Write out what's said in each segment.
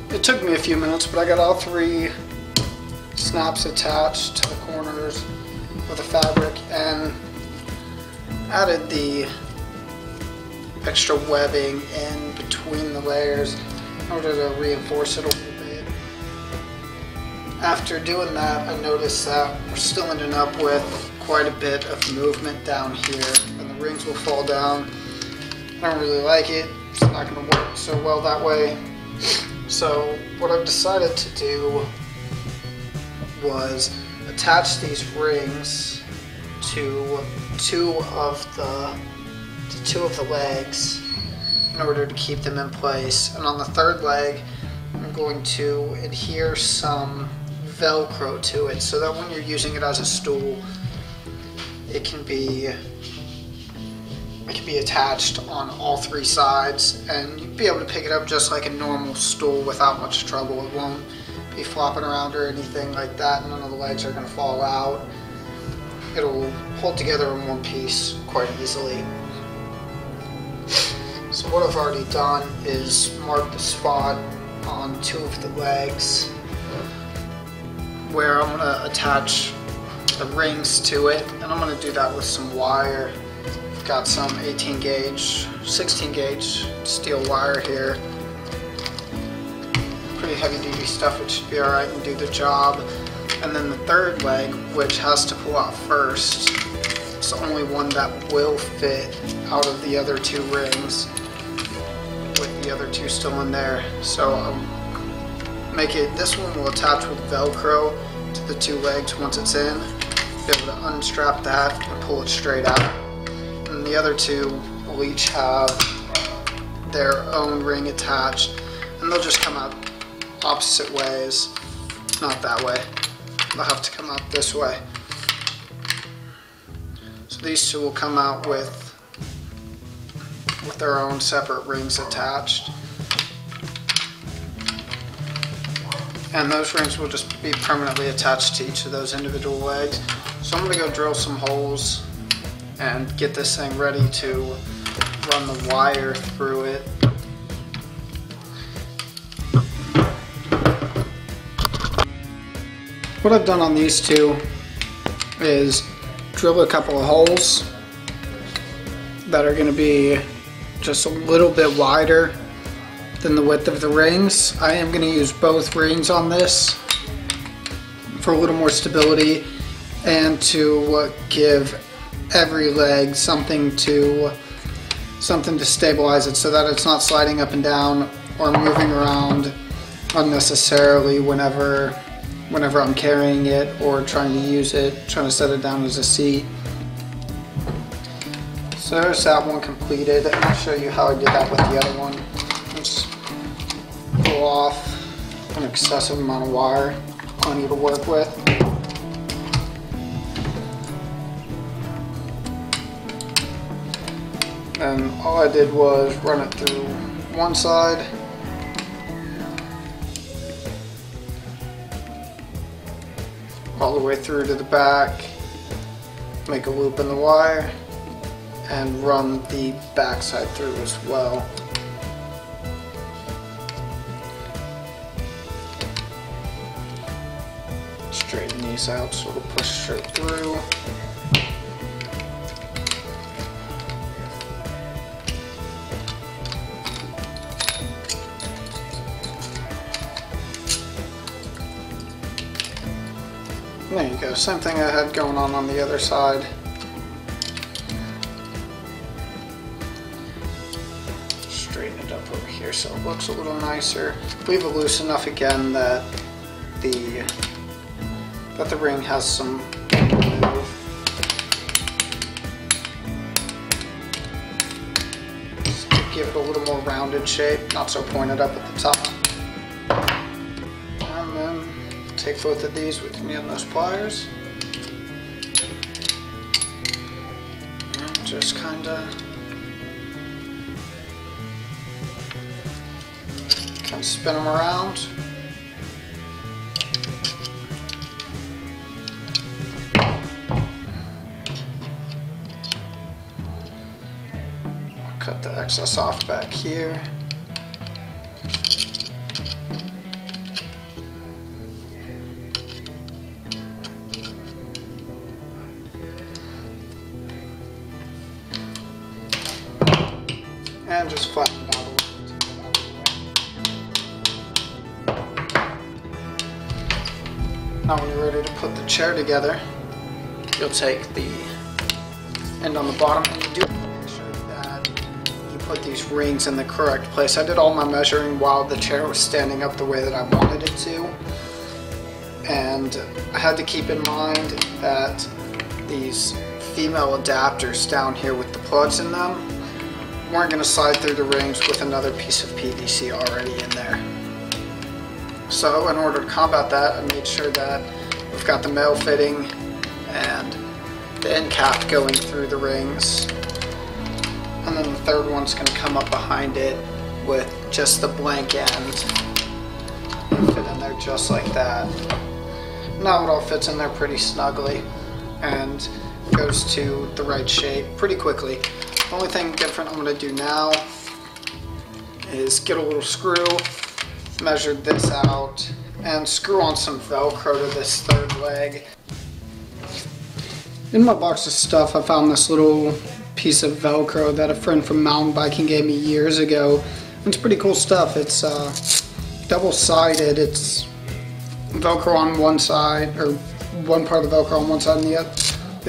It took me a few minutes, but I got all 3 snaps attached to the corners with the fabric and added the extra webbing in between the layers in order to reinforce it a little bit. After doing that, I noticed that we're still ending up with quite a bit of movement down here, and the rings will fall down. I don't really like it. It's not going to work so well that way. So what I've decided to do was attach these rings to two of the legs in order to keep them in place. And on the third leg, I'm going to adhere some velcro to it so that when you're using it as a stool, it can be attached on all 3 sides, and you'll be able to pick it up just like a normal stool without much trouble. It won't be flopping around or anything like that. None of the legs are going to fall out. It'll hold together in one piece quite easily. So what I've already done is mark the spot on 2 of the legs where I'm going to attach the rings to it, and I'm going to do that with some wire. I've got some 18 gauge, 16 gauge steel wire here. Pretty heavy duty stuff, it should be alright and do the job. And then the third leg, which has to pull out first, it's the only one that will fit out of the other 2 rings, with the other 2 still in there. So this one will attach with velcro to the 2 legs once it's in. Be able to unstrap that and pull it straight out. And the other 2 will each have their own ring attached, and they'll just come out opposite ways, not that way. They'll have to come out this way. So these 2 will come out with their own separate rings attached. And those rings will just be permanently attached to each of those individual legs. So I'm going to go drill some holes and get this thing ready to run the wire through it. What I've done on these 2 is drill a couple of holes that are going to be just a little bit wider than the width of the rings. I am going to use both rings on this for a little more stability and to give every leg something to stabilize it so that it's not sliding up and down or moving around unnecessarily whenever I'm carrying it or trying to use it, trying to set it down as a seat. So there's that one completed, and I'll show you how I did that with the other one. Just pull off an excessive amount of wire, plenty to work with. And all I did was run it through one side, all the way through to the back, make a loop in the wire, and run the back side through as well. Straighten these out so it'll push straight through. There you go, same thing I had going on the other side. Straighten it up over here so it looks a little nicer. Leave it loose enough again that the ring has some move. Just to give it a little more rounded shape, not so pointed up at the top. And then take both of these with me on those pliers and just kind of spin them around. Cut the excess off back here. Now when you're ready to put the chair together, you'll take the end on the bottom and you do make sure that you put these rings in the correct place. I did all my measuring while the chair was standing up the way that I wanted it to. And I had to keep in mind that these female adapters down here with the plugs in them weren't going to slide through the rings with another piece of PVC already in there. So in order to combat that, I made sure that we've got the male fitting and the end cap going through the rings. And then the third one's going to come up behind it with just the blank end and fit in there just like that. Now it all fits in there pretty snugly and goes to the right shape pretty quickly. The only thing different I'm going to do now is get a little screw, measure this out, and screw on some velcro to this third leg. In my box of stuff I found this little piece of velcro that a friend from mountain biking gave me years ago. It's pretty cool stuff. It's double-sided. It's velcro on one side, or one part of the velcro on one side and the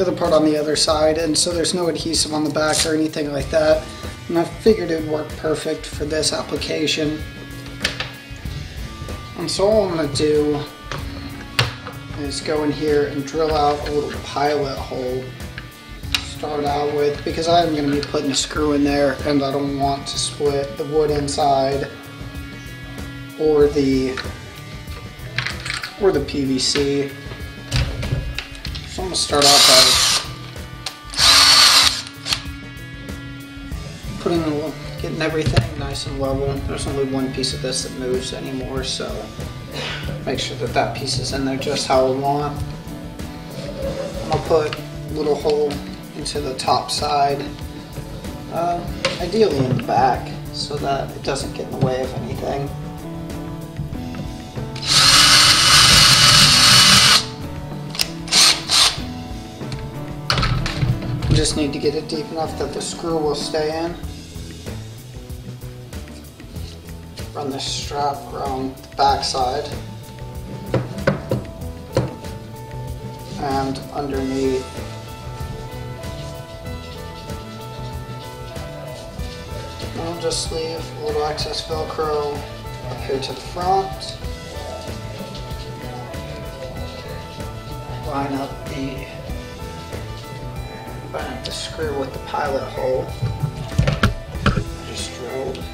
other part on the other side, and so there's no adhesive on the back or anything like that. And I figured it would work perfect for this application. And so all I'm going to do is go in here and drill out a little pilot hole to start out with, because I am going to be putting a screw in there and I don't want to split the wood inside or the PVC. So I'm going to start out by getting everything nice and level. There's only one piece of this that moves anymore, so make sure that that piece is in there just how I want. I'm going to put a little hole into the top side, ideally in the back, so that it doesn't get in the way of anything. You just need to get it deep enough that the screw will stay in. Run this strap around the back side and underneath. And I'll just leave a little excess Velcro up here to the front. Line up the screw with the pilot hole I just drilled.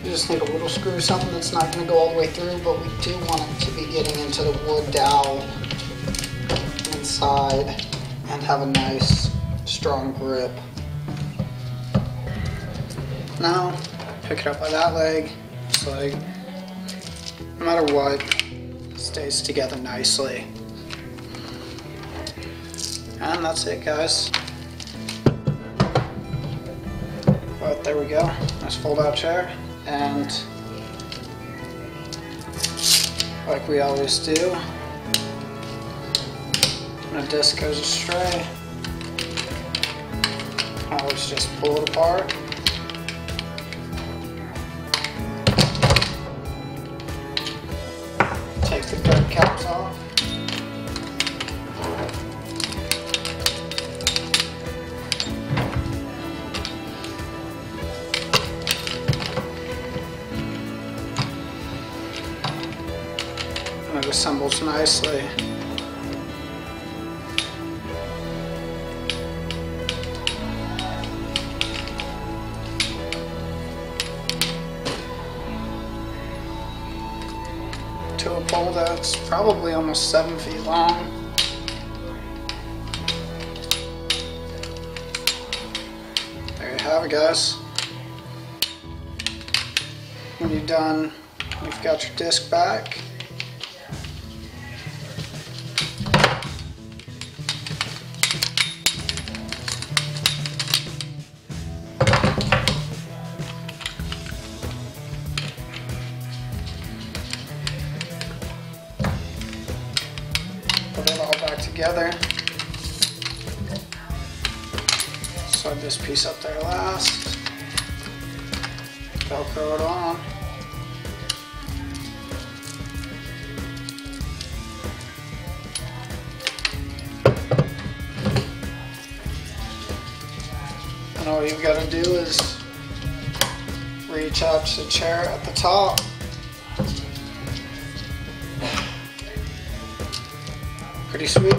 Just need a little screw, something that's not going to go all the way through, but we do want it to be getting into the wood dowel inside and have a nice strong grip. Now pick it up by that leg. This leg, no matter what, stays together nicely. And that's it, guys. But there we go, nice fold out chair. And like we always do, when a disc goes astray, I always just pull it apart. Take the guard caps off. And it assembles nicely. To a pole that's probably almost 7 feet long. have it, guys. When you're done, you've got your disc back. Put it all back together. Slide this piece up there last. Velcro it on. And all you've got to do is reattach the chair at the top. Pretty sweet.